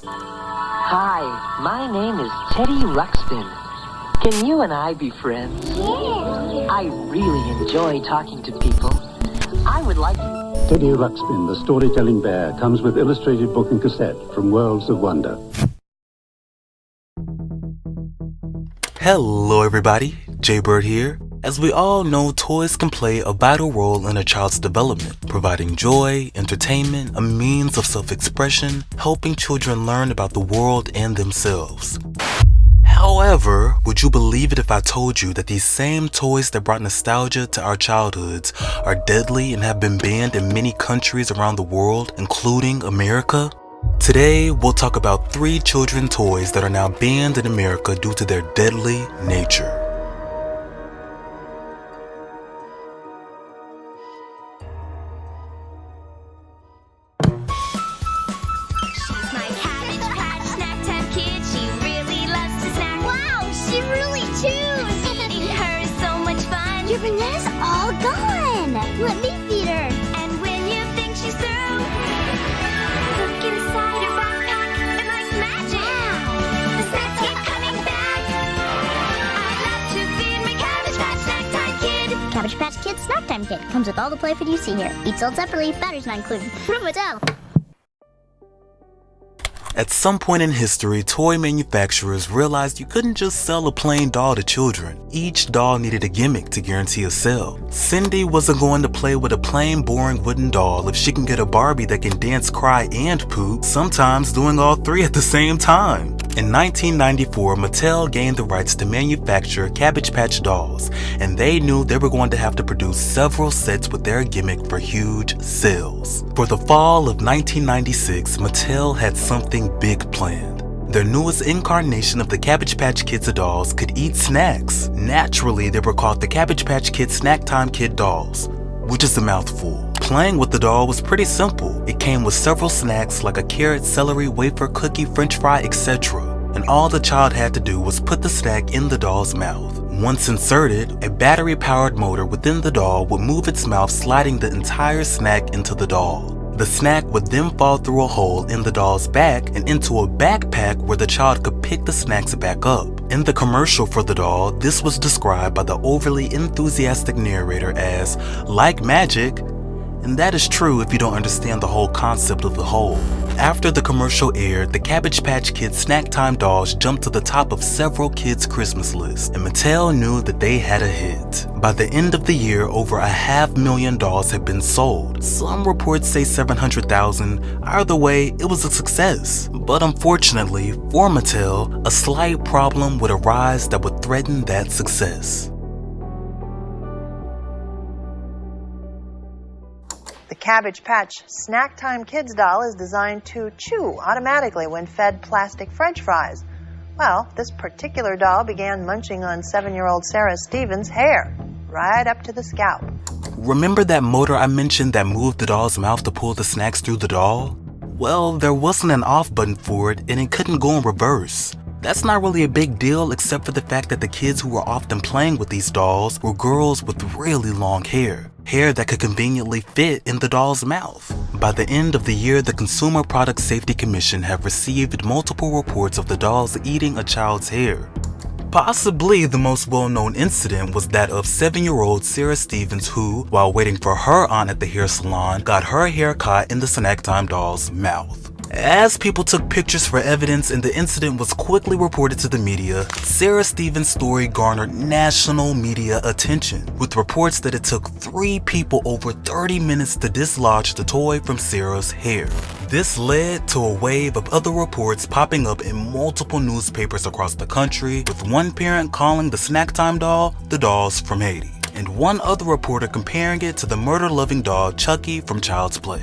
Hi, my name is Teddy Ruxpin. Can you and I be friends? Yeah. I really enjoy talking to people. I would like to... Teddy Ruxpin, the storytelling bear, comes with illustrated book and cassette from Worlds of Wonder. Hello everybody, Jabird here. As we all know, toys can play a vital role in a child's development, providing joy, entertainment, a means of self-expression, helping children learn about the world and themselves. However, would you believe it if I told you that these same toys that brought nostalgia to our childhoods are deadly and have been banned in many countries around the world, including America? Today, we'll talk about 3 children's toys that are now banned in America due to their deadly nature. She's my Cabbage Patch snack time kid. She really loves to snack. Wow, she really chews. Eating her is so much fun. Your bananas all gone. Let me feed her. And when you think she's through, look inside her backpack and like magic, the snacks keep coming back. I love to feed my Cabbage Patch snack time kid. Cabbage Patch Kid snack time kit comes with all the play food you see here. Each sold separately, batteries not included. From Mattel. At some point in history, toy manufacturers realized you couldn't just sell a plain doll to children. Each doll needed a gimmick to guarantee a sale. Cindy wasn't going to play with a plain, boring wooden doll if she can get a Barbie that can dance, cry, and poop, sometimes doing all 3 at the same time. In 1994, Mattel gained the rights to manufacture Cabbage Patch dolls, and they knew they were going to have to produce several sets with their gimmick for huge sales. For the fall of 1996, Mattel had something big planned. Their newest incarnation of the Cabbage Patch Kids dolls could eat snacks. Naturally, they were called the Cabbage Patch Kid Snack Time Kid dolls, which is a mouthful. Playing with the doll was pretty simple. It came with several snacks like a carrot, celery, wafer, cookie, french fry, etc. And all the child had to do was put the snack in the doll's mouth. Once inserted, a battery-powered motor within the doll would move its mouth, sliding the entire snack into the doll. The snack would then fall through a hole in the doll's back and into a backpack where the child could pick the snacks back up. In the commercial for the doll, this was described by the overly enthusiastic narrator as like magic, and that is true if you don't understand the whole concept of the hole. After the commercial aired, the Cabbage Patch Kids Snack Time dolls jumped to the top of several kids' Christmas lists, and Mattel knew that they had a hit. By the end of the year, over 500,000 dolls had been sold. Some reports say 700,000. Either way, it was a success. But unfortunately, for Mattel, a slight problem would arise that would threaten that success. The Cabbage Patch Snack Time Kids doll is designed to chew automatically when fed plastic French fries. Well, this particular doll began munching on 7-year-old Sarah Stevens' hair, right up to the scalp. Remember that motor I mentioned that moved the doll's mouth to pull the snacks through the doll? Well, there wasn't an off button for it, and it couldn't go in reverse. That's not really a big deal except for the fact that the kids who were often playing with these dolls were girls with really long hair that could conveniently fit in the doll's mouth. By the end of the year, the Consumer Product Safety Commission have received multiple reports of the dolls eating a child's hair. Possibly the most well-known incident was that of 7-year-old Sarah Stevens who, while waiting for her aunt at the hair salon, got her hair caught in the Snack Time doll's mouth. As people took pictures for evidence and the incident was quickly reported to the media, Sarah Stevens' story garnered national media attention, with reports that it took 3 people over 30 minutes to dislodge the toy from Sarah's hair. This led to a wave of other reports popping up in multiple newspapers across the country, with one parent calling the Snack Time doll the dolls from Haiti, and one other reporter comparing it to the murder-loving doll Chucky from Child's Play.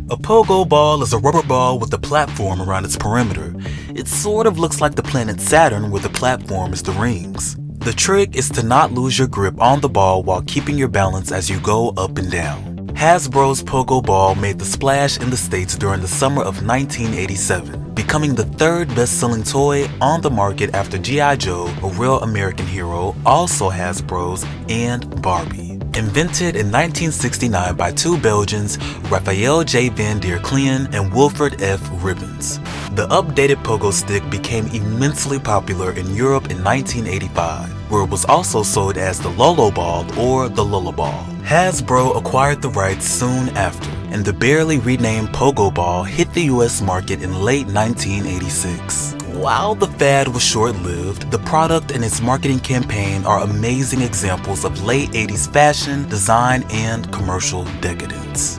A pogo ball is a rubber ball with a platform around its perimeter. It sort of looks like the planet Saturn where the platform is the rings. The trick is to not lose your grip on the ball while keeping your balance as you go up and down. Hasbro's Pogo Ball made the splash in the States during the summer of 1987, becoming the third best-selling toy on the market after G.I. Joe, A Real American Hero, also Hasbro's, and Barbie. Invented in 1969 by two Belgians, Raphael J. van der Kleen and Wilfred F. Ribbons. The updated pogo stick became immensely popular in Europe in 1985, where it was also sold as the Lolo Ball or the Lullaball. Hasbro acquired the rights soon after, and the barely renamed Pogo Ball hit the US market in late 1986. While the fad was short-lived, the product and its marketing campaign are amazing examples of late 80s fashion, design, and commercial decadence.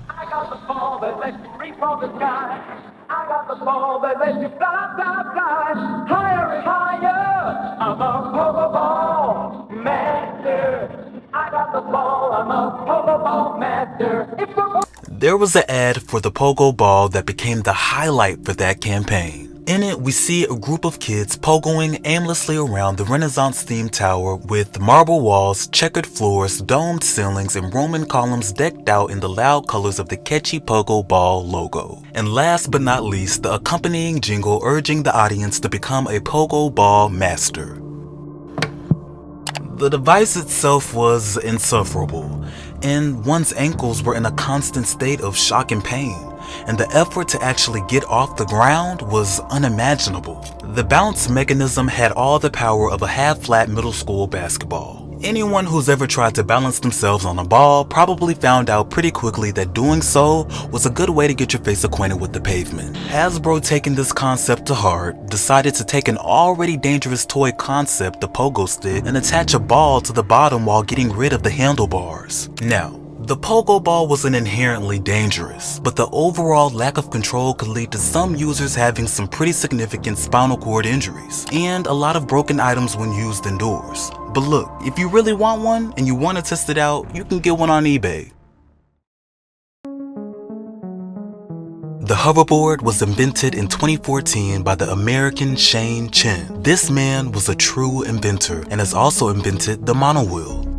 I got the ball that lets you reach for the sky. I got the ball that lets you fly, fly, fly. Higher and higher. I'm a pogo ball master. I got the ball. I'm a pogo ball master. There was an ad for the Pogo Ball that became the highlight for that campaign. In it, we see a group of kids pogoing aimlessly around the Renaissance-themed tower with marble walls, checkered floors, domed ceilings, and Roman columns decked out in the loud colors of the catchy Pogo Ball logo. And last but not least, the accompanying jingle urging the audience to become a Pogo Ball master. The device itself was insufferable, and one's ankles were in a constant state of shock and pain, and the effort to actually get off the ground was unimaginable. The bounce mechanism had all the power of a half-flat middle school basketball. Anyone who's ever tried to balance themselves on a ball probably found out pretty quickly that doing so was a good way to get your face acquainted with the pavement. Hasbro, taking this concept to heart, decided to take an already dangerous toy concept, the pogo stick, and attach a ball to the bottom while getting rid of the handlebars. Now, the Pogo Ball wasn't inherently dangerous, but the overall lack of control could lead to some users having some pretty significant spinal cord injuries, and a lot of broken items when used indoors. But look, if you really want one and you want to test it out, you can get one on eBay. The hoverboard was invented in 2014 by the American Shane Chen. This man was a true inventor and has also invented the monowheel.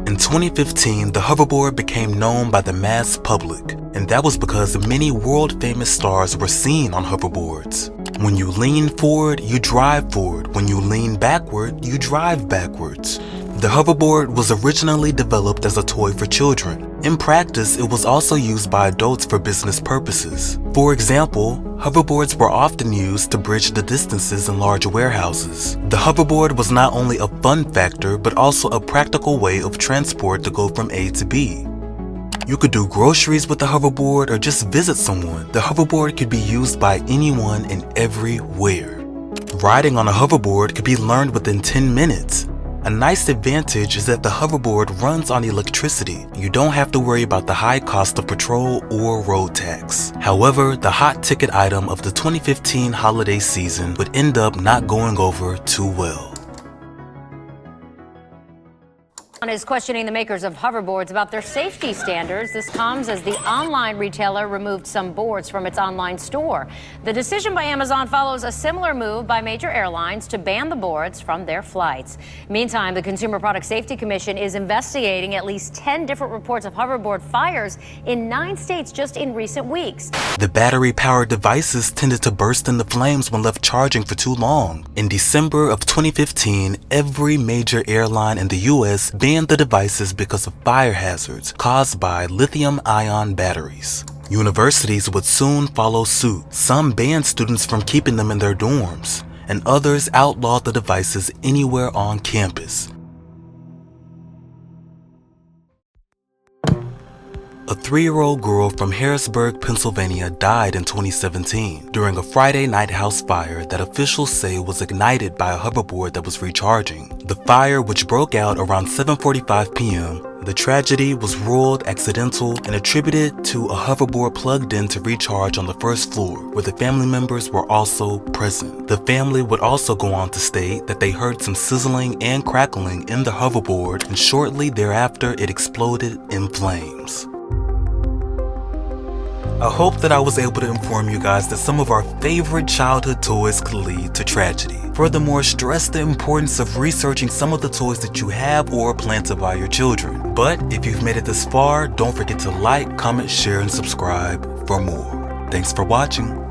In 2015, the hoverboard became known by the mass public, and that was because many world-famous stars were seen on hoverboards. When you lean forward, you drive forward. When you lean backward, you drive backwards. The hoverboard was originally developed as a toy for children. In practice, it was also used by adults for business purposes. For example, hoverboards were often used to bridge the distances in large warehouses. The hoverboard was not only a fun factor, but also a practical way of transport to go from A to B. You could do groceries with the hoverboard or just visit someone. The hoverboard could be used by anyone and everywhere. Riding on a hoverboard could be learned within 10 minutes. A nice advantage is that the hoverboard runs on electricity. You don't have to worry about the high cost of petrol or road tax. However, the hot ticket item of the 2015 holiday season would end up not going over too well. Is questioning the makers of hoverboards about their safety standards. This comes as the online retailer removed some boards from its online store. The decision by Amazon follows a similar move by major airlines to ban the boards from their flights. Meantime, the Consumer Product Safety Commission is investigating at least 10 different reports of hoverboard fires in 9 states just in recent weeks. The battery-powered devices tended to burst into flames when left charging for too long. In December of 2015, every major airline in the US banned the devices because of fire hazards caused by lithium-ion batteries. Universities would soon follow suit. Some banned students from keeping them in their dorms, and others outlawed the devices anywhere on campus. A 3-year-old girl from Harrisburg, Pennsylvania died in 2017 during a Friday night house fire that officials say was ignited by a hoverboard that was recharging. The fire, which broke out around 7:45 p.m., the tragedy was ruled accidental and attributed to a hoverboard plugged in to recharge on the first floor, where the family members were also present. The family would also go on to state that they heard some sizzling and crackling in the hoverboard, and shortly thereafter it exploded in flames. I hope that I was able to inform you guys that some of our favorite childhood toys could lead to tragedy. Furthermore, stress the importance of researching some of the toys that you have or plan to buy your children. But if you've made it this far, don't forget to like, comment, share, and subscribe for more. Thanks for watching.